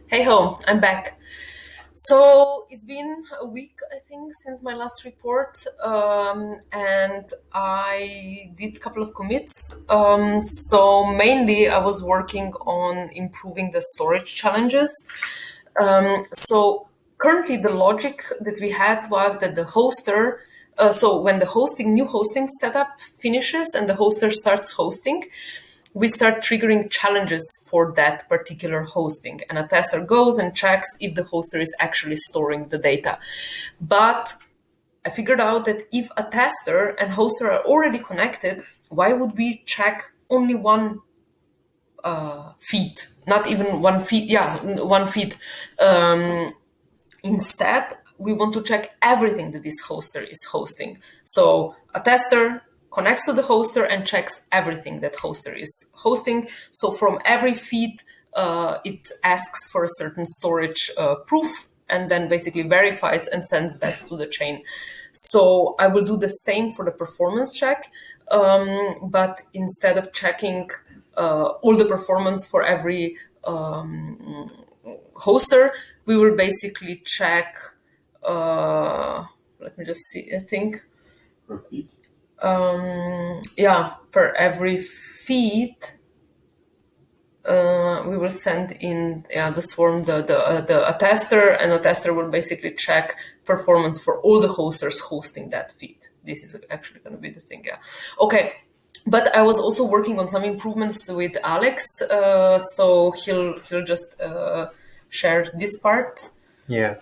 Hey ho, I'm back. So it's been a week, I think, since my last report, and I did a couple of commits. So mainly I was working on improving the storage challenges. So currently the logic that we had was that the hoster, so when the new hosting setup finishes and the hoster starts hosting, we start triggering challenges for that particular hosting. And a tester goes and checks if the hoster is actually storing the data. But I figured out that if a tester and hoster are already connected, why would we check only one feed? Not even one feed, yeah, one feed. Instead, we want to check everything that this hoster is hosting. So a tester connects to the hoster and checks everything that hoster is hosting. So from every feed, it asks for a certain storage proof and then basically verifies and sends that to the chain. So I will do the same for the performance check, but instead of checking all the performance for every hoster, we will basically check, let me just see, I think, per feed. Per every feed, we will send in the swarm a tester, and a tester will basically check performance for all the hosters hosting that feed. This is actually going to be the thing, yeah. Okay, but I was also working on some improvements with Alex, so he'll just share this part. Yeah.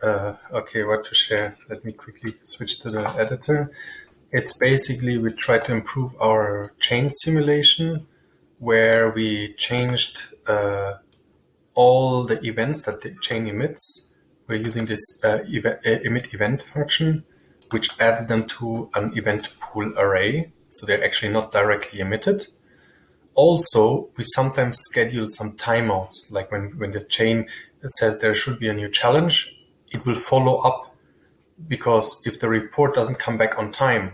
Okay, what to share? Let me quickly switch to the editor. It's basically we try to improve our chain simulation, where we changed all the events that the chain emits. We're using this emit event function, which adds them to an event pool array, so they're actually not directly emitted. Also, we sometimes schedule some timeouts, like when the chain says there should be a new challenge, it will follow up, because if the report doesn't come back on time,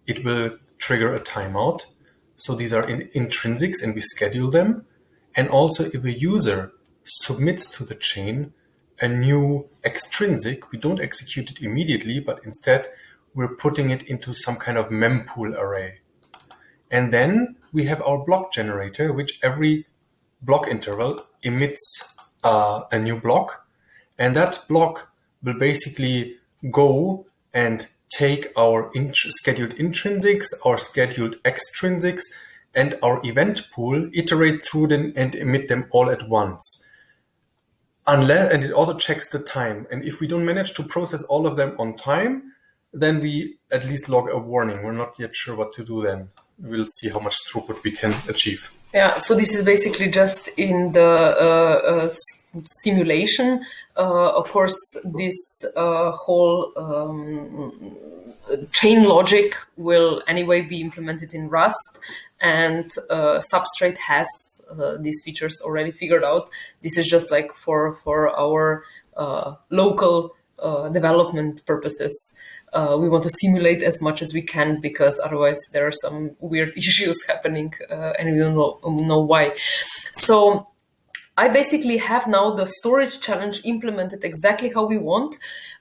it will trigger a timeout. So these are intrinsics and we schedule them. And also if a user submits to the chain a new extrinsic, we don't execute it immediately, but instead we're putting it into some kind of mempool array. And then we have our block generator, which every block interval emits a new block. And that block will basically go and take our scheduled intrinsics, our scheduled extrinsics, and our event pool, iterate through them and emit them all at once. And it also checks the time. And if we don't manage to process all of them on time, then we at least log a warning. We're not yet sure what to do then. We'll see how much throughput we can achieve. Yeah, so this is basically just in the stimulation. Of course, this whole chain logic will anyway be implemented in Rust, and Substrate has these features already figured out. This is just like for our local development purposes. We want to simulate as much as we can, because otherwise there are some weird issues happening and we don't know why. So I basically have now the storage challenge implemented exactly how we want.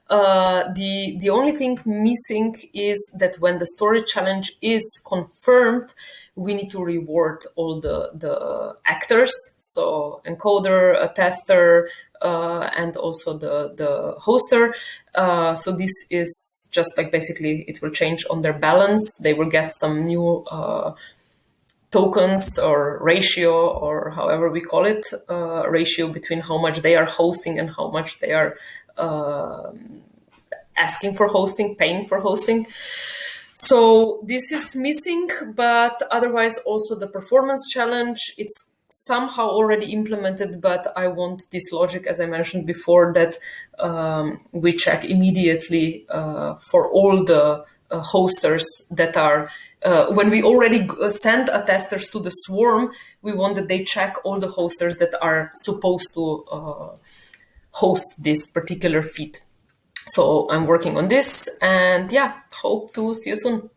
The only thing missing is that when the storage challenge is confirmed, we need to reward all the actors, so encoder, a tester, and also the hoster. So this is just like basically it will change on their balance. They will get some new tokens or ratio, or however we call it, ratio between how much they are hosting and how much they are asking for hosting, paying for hosting. So this is missing, but otherwise also the performance challenge, it's somehow already implemented, but I want this logic, as I mentioned before, that we check immediately for all the hosters that are, when we already send a testers to the swarm, we want that they check all the hosters that are supposed to host this particular feed. So I'm working on this, and yeah, hope to see you soon.